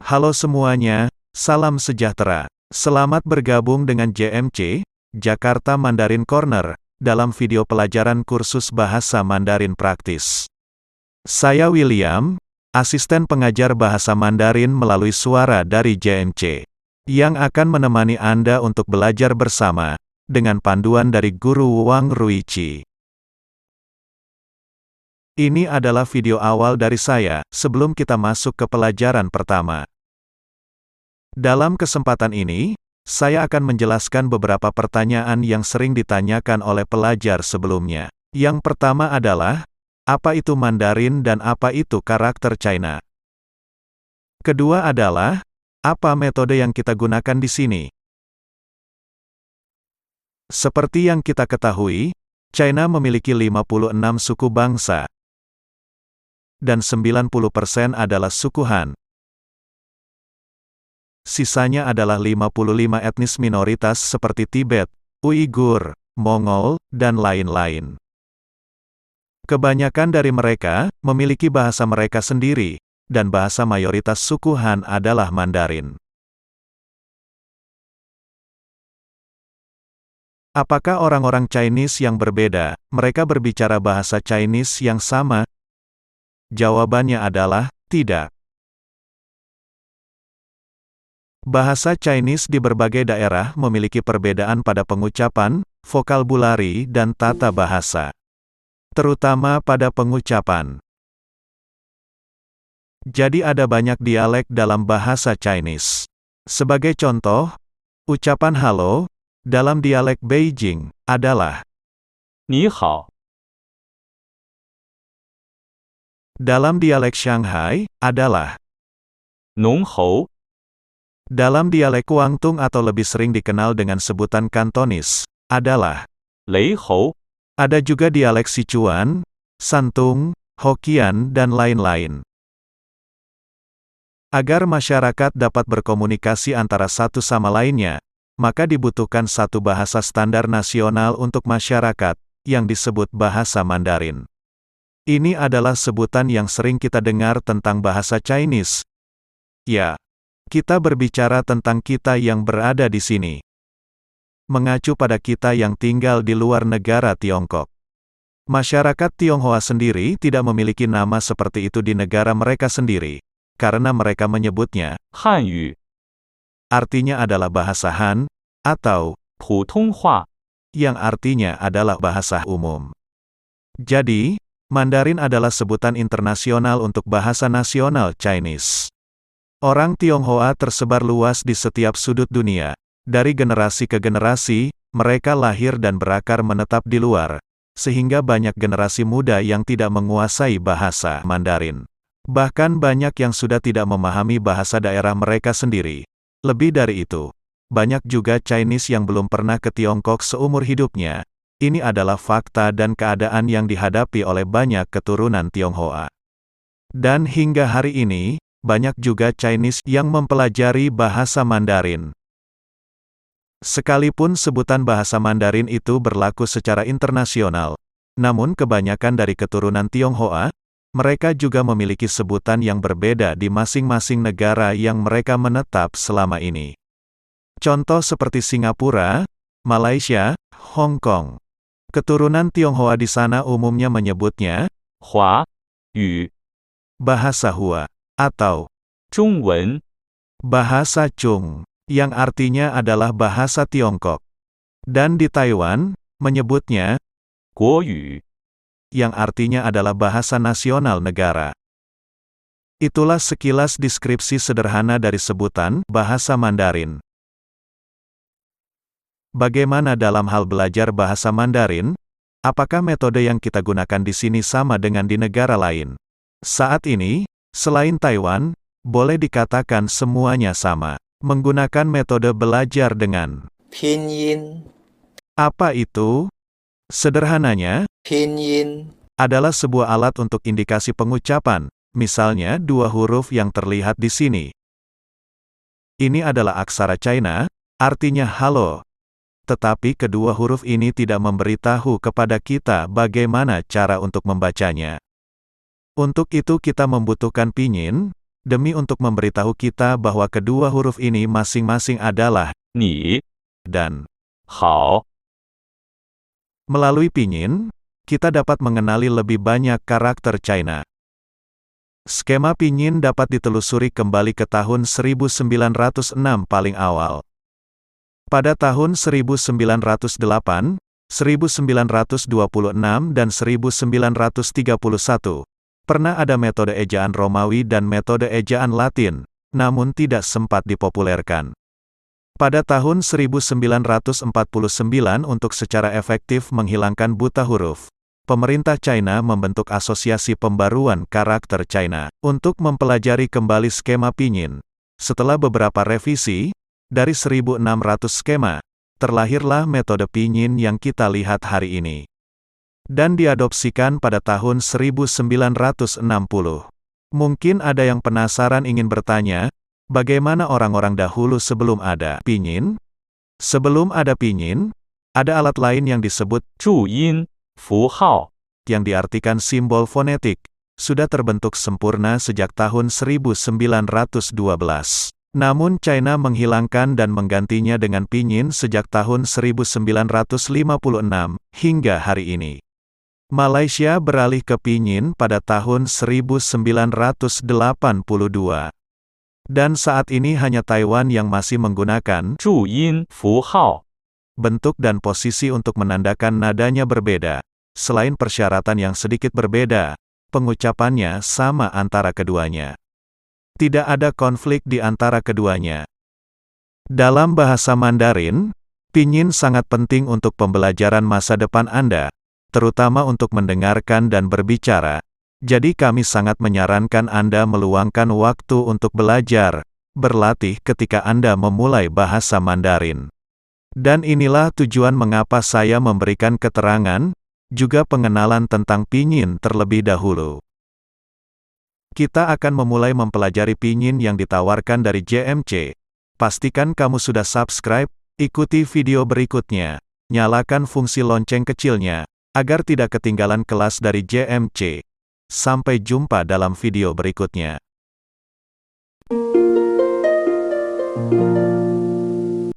Halo semuanya, salam sejahtera. Selamat bergabung dengan JMC, Jakarta Mandarin Corner, dalam video pelajaran kursus bahasa Mandarin praktis. Saya William, asisten pengajar bahasa Mandarin melalui suara dari JMC, yang akan menemani Anda untuk belajar bersama, dengan panduan dari Guru Wang Ruiqi. Ini adalah video awal dari saya, sebelum kita masuk ke pelajaran pertama. Dalam kesempatan ini, saya akan menjelaskan beberapa pertanyaan yang sering ditanyakan oleh pelajar sebelumnya. Yang pertama adalah, apa itu Mandarin dan apa itu karakter China? Kedua adalah, apa metode yang kita gunakan di sini? Seperti yang kita ketahui, China memiliki 56 suku bangsa, dan 90% adalah suku Han. Sisanya adalah 55 etnis minoritas seperti Tibet, Uighur, Mongol, dan lain-lain. Kebanyakan dari mereka memiliki bahasa mereka sendiri, dan bahasa mayoritas suku Han adalah Mandarin. Apakah orang-orang Chinese yang berbeda, mereka berbicara bahasa Chinese yang sama? Jawabannya adalah, tidak. Bahasa Chinese di berbagai daerah memiliki perbedaan pada pengucapan, vokabulari, dan tata bahasa. Terutama pada pengucapan. Jadi ada banyak dialek dalam bahasa Chinese. Sebagai contoh, ucapan halo, dalam dialek Beijing, adalah 你好, dalam dialek Shanghai, adalah 浓喉, dalam dialek Guangdong atau lebih sering dikenal dengan sebutan Kantonis, adalah 雷猴, ada juga dialek Sichuan, Santung, Hokkien, dan lain-lain. Agar masyarakat dapat berkomunikasi antara satu sama lainnya, maka dibutuhkan satu bahasa standar nasional untuk masyarakat, yang disebut bahasa Mandarin. Ini adalah sebutan yang sering kita dengar tentang bahasa Chinese. Ya, kita berbicara tentang kita yang berada di sini. Mengacu pada kita yang tinggal di luar negara Tiongkok. Masyarakat Tionghoa sendiri tidak memiliki nama seperti itu di negara mereka sendiri, karena mereka menyebutnya 汉语, artinya adalah bahasa Han, atau 普通话, yang artinya adalah bahasa umum. Jadi, Mandarin adalah sebutan internasional untuk bahasa nasional Chinese. Orang Tionghoa tersebar luas di setiap sudut dunia. Dari generasi ke generasi, mereka lahir dan berakar menetap di luar, sehingga banyak generasi muda yang tidak menguasai bahasa Mandarin. Bahkan banyak yang sudah tidak memahami bahasa daerah mereka sendiri. Lebih dari itu, banyak juga Chinese yang belum pernah ke Tiongkok seumur hidupnya. Ini adalah fakta dan keadaan yang dihadapi oleh banyak keturunan Tionghoa. Dan hingga hari ini, banyak juga Chinese yang mempelajari bahasa Mandarin. Sekalipun sebutan bahasa Mandarin itu berlaku secara internasional, namun kebanyakan dari keturunan Tionghoa, mereka juga memiliki sebutan yang berbeda di masing-masing negara yang mereka menetap selama ini. Contoh seperti Singapura, Malaysia, Hong Kong. Keturunan Tionghoa di sana umumnya menyebutnya 华语, bahasa Hua, atau 中文, bahasa Chung, yang artinya adalah bahasa Tiongkok. Dan di Taiwan, menyebutnya 国语, yang artinya adalah bahasa nasional negara. Itulah sekilas deskripsi sederhana dari sebutan bahasa Mandarin. Bagaimana dalam hal belajar bahasa Mandarin? Apakah metode yang kita gunakan di sini sama dengan di negara lain? Saat ini, selain Taiwan, boleh dikatakan semuanya sama. Menggunakan metode belajar dengan 拼音 apa itu? Sederhananya, 拼音 adalah sebuah alat untuk indikasi pengucapan, misalnya dua huruf yang terlihat di sini. Ini adalah aksara China, artinya halo. Tetapi kedua huruf ini tidak memberitahu kepada kita bagaimana cara untuk membacanya. Untuk itu kita membutuhkan pinyin, demi untuk memberitahu kita bahwa kedua huruf ini masing-masing adalah 你 dan. 好 Melalui pinyin, kita dapat mengenali lebih banyak karakter China. Skema pinyin dapat ditelusuri kembali ke tahun 1906 paling awal. Pada tahun 1908, 1926 dan 1931, pernah ada metode ejaan Romawi dan metode ejaan Latin, namun tidak sempat dipopulerkan. Pada tahun 1949 untuk secara efektif menghilangkan buta huruf, pemerintah China membentuk Asosiasi Pembaruan Karakter China untuk mempelajari kembali skema pinyin. Setelah beberapa revisi, dari 1.600 skema, terlahirlah metode pinyin yang kita lihat hari ini. Dan diadopsikan pada tahun 1960. Mungkin ada yang penasaran ingin bertanya, bagaimana orang-orang dahulu sebelum ada pinyin? Sebelum ada pinyin, ada alat lain yang disebut 注音符号 yang diartikan simbol fonetik, sudah terbentuk sempurna sejak tahun 1912. Namun China menghilangkan dan menggantinya dengan pinyin sejak tahun 1956, hingga hari ini. Malaysia beralih ke pinyin pada tahun 1982. Dan saat ini hanya Taiwan yang masih menggunakan 注音符号 bentuk dan posisi untuk menandakan nadanya berbeda. Selain persyaratan yang sedikit berbeda, pengucapannya sama antara keduanya. Tidak ada konflik di antara keduanya. Dalam bahasa Mandarin, pinyin sangat penting untuk pembelajaran masa depan Anda, terutama untuk mendengarkan dan berbicara. Jadi kami sangat menyarankan Anda meluangkan waktu untuk belajar, berlatih ketika Anda memulai bahasa Mandarin. Dan inilah tujuan mengapa saya memberikan keterangan, juga pengenalan tentang pinyin terlebih dahulu. Kita akan memulai mempelajari pinyin yang ditawarkan dari JMC. Pastikan kamu sudah subscribe, ikuti video berikutnya, nyalakan fungsi lonceng kecilnya, agar tidak ketinggalan kelas dari JMC. Sampai jumpa dalam video berikutnya.